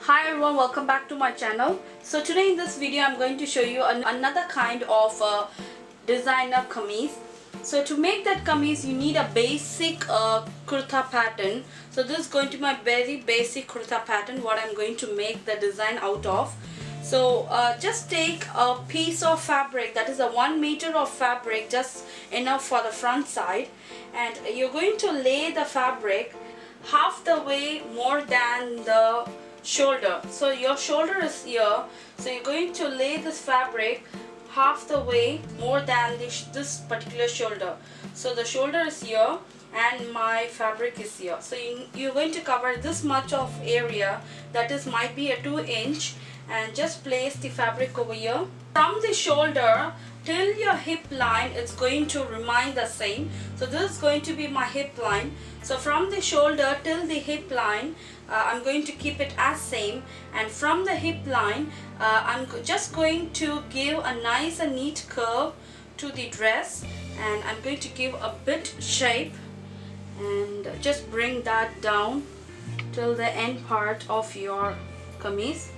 Hi everyone, welcome back to my channel. So today in this video I'm going to show you another kind of designer kameez. So to make that kameez you need a basic kurta pattern. So this is going to be my very basic kurta pattern, what I'm going to make the design out of. So just take a piece of fabric, that is a 1 meter of fabric, just enough for the front side, and you're going to lay the fabric half the way more than the shoulder. So your shoulder is here, so you're going to lay this fabric half the way more than this particular shoulder. So the shoulder is here and my fabric is here. So you're going to cover this much of area, that is might be a 2-inch, and just place the fabric over here. From the shoulder till your hip line it's going to remain the same. So this is going to be my hip line. So from the shoulder till the hip line I'm going to keep it as same, and from the hip line I'm just going to give a nice and neat curve to the dress, and I'm going to give a bit shape and just bring that down till the end part of your kameez.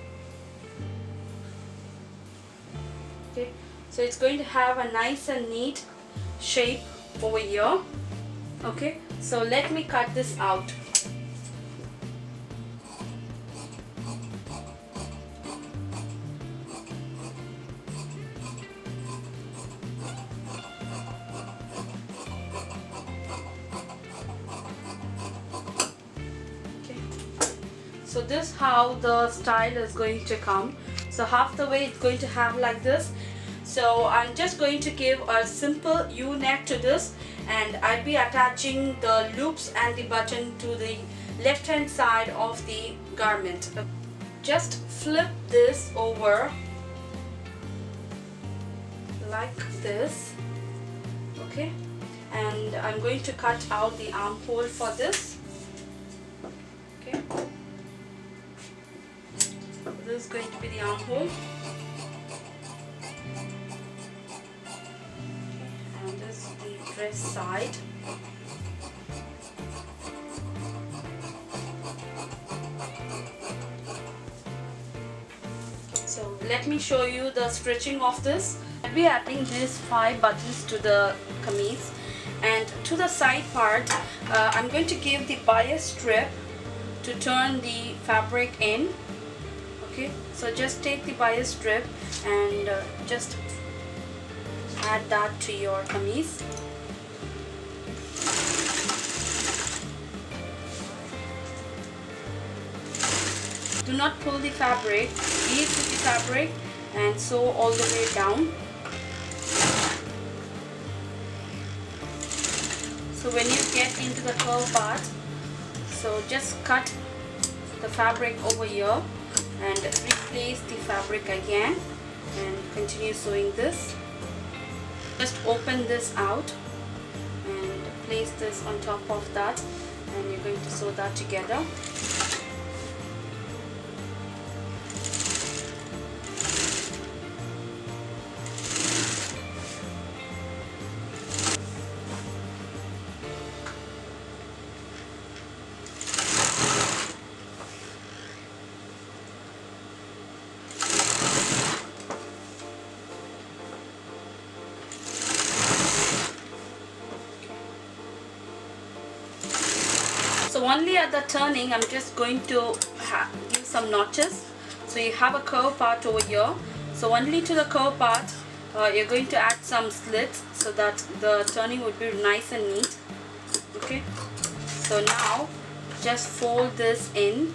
Okay, so it's going to have a nice and neat shape over here. Okay, so let me cut this out. Okay, so this is how the style is going to come. So half the way it's going to have like this. So I'm just going to give a simple U-neck to this, and I'll be attaching the loops and the button to the left hand side of the garment. Just flip this over like this, okay, and I'm going to cut out the armhole for this. Okay, this is going to be the armhole. Dress side. So let me show you the stitching of this. I'll be adding these 5 buttons to the kameez, and to the side part I'm going to give the bias strip to turn the fabric in. Okay, so just take the bias strip and just add that to your kameez. Do not pull the fabric, ease with the fabric and sew all the way down. So when you get into the curve part, so just cut the fabric over here and replace the fabric again and continue sewing this. Just open this out and place this on top of that, and you're going to sew that together. So only at the turning I'm just going to give some notches. So you have a curve part over here, so only to the curve part you're going to add some slits so that the turning would be nice and neat. Okay, so now just fold this in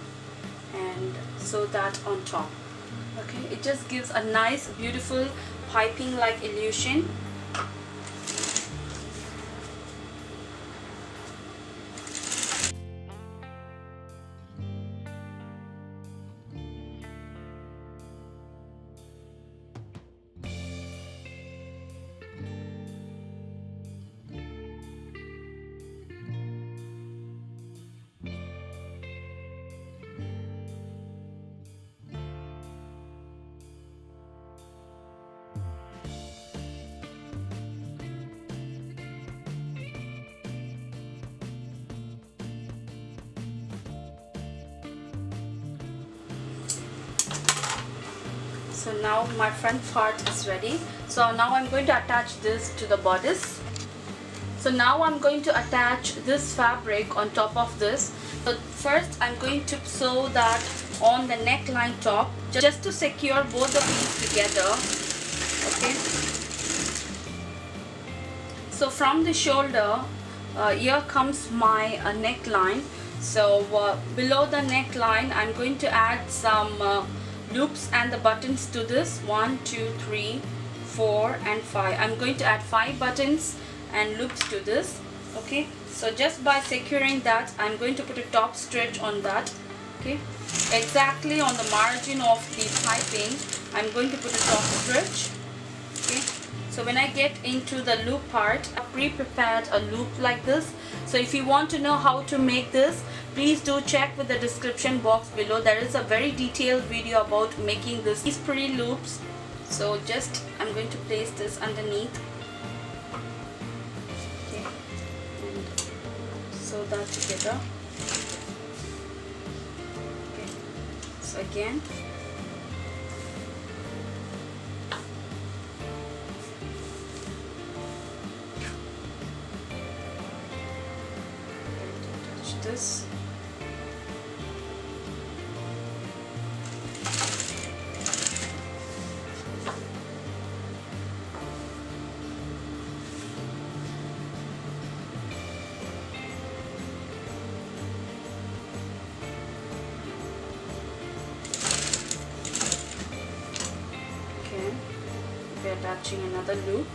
and sew that on top. Okay, it just gives a nice beautiful piping like illusion. So now my front part is ready. So now I'm going to attach this to the bodice. So now I'm going to attach this fabric on top of this. So first I'm going to sew that on the neckline top just to secure both the pieces together. Okay. So from the shoulder, here comes my neckline. So below the neckline I'm going to add some loops and the buttons to this. 1, 2, 3, 4 and 5. I'm going to add 5 buttons and loops to this. Okay, so just by securing that, I'm going to put a top stitch on that. Okay, exactly on the margin of the piping I'm going to put a top stitch. Okay, so when I get into the loop part, I pre-prepared a loop like this. So if you want to know how to make this, please do check with the description box below. There is a very detailed video about making these pretty loops. So just I'm going to place this underneath. Okay, and sew that together. Okay, so again, touch this. Be attaching another loop.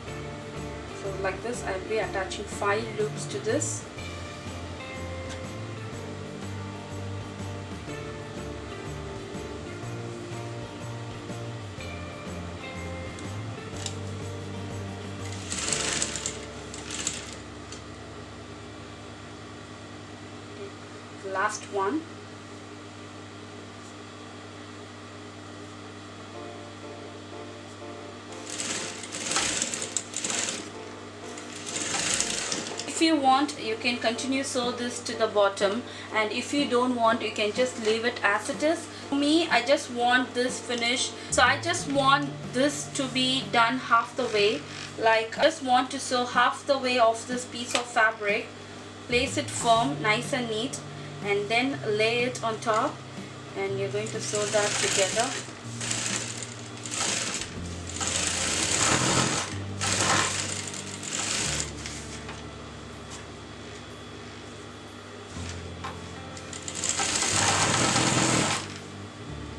So like this, I'll be attaching 5 loops to this. The last one. If you want, you can continue sew this to the bottom, and if you don't want, you can just leave it as it is. For me, I just want this finish, so I just want this to be done half the way. Like, I just want to sew half the way of this piece of fabric, place it firm, nice and neat, and then lay it on top, and you're going to sew that together.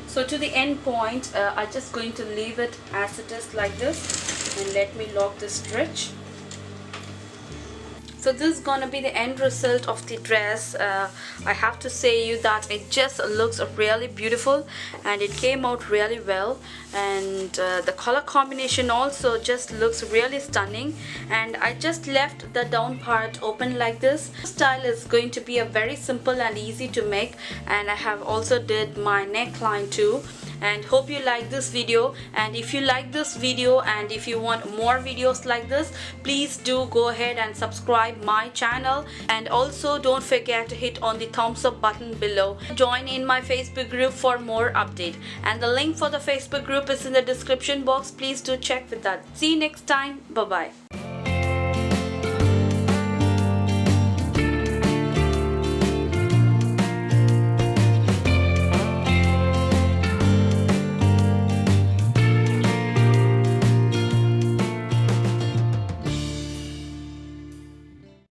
So to the end point, I'm just going to leave it as it is like this, and let me lock the stitch. So this is gonna be the end result of the dress. I have to say you that it just looks really beautiful, and it came out really well, and the color combination also just looks really stunning. And I just left the down part open like this. This style is going to be a very simple and easy to make, and I have also did my neckline too. And hope you like this video, and if you like this video and if you want more videos like this, please do go ahead and subscribe my channel, and also don't forget to hit on the thumbs up button below. Join in my Facebook group for more update, and the link for the Facebook group is in the description box. Please do check with that. See you next time. Bye bye.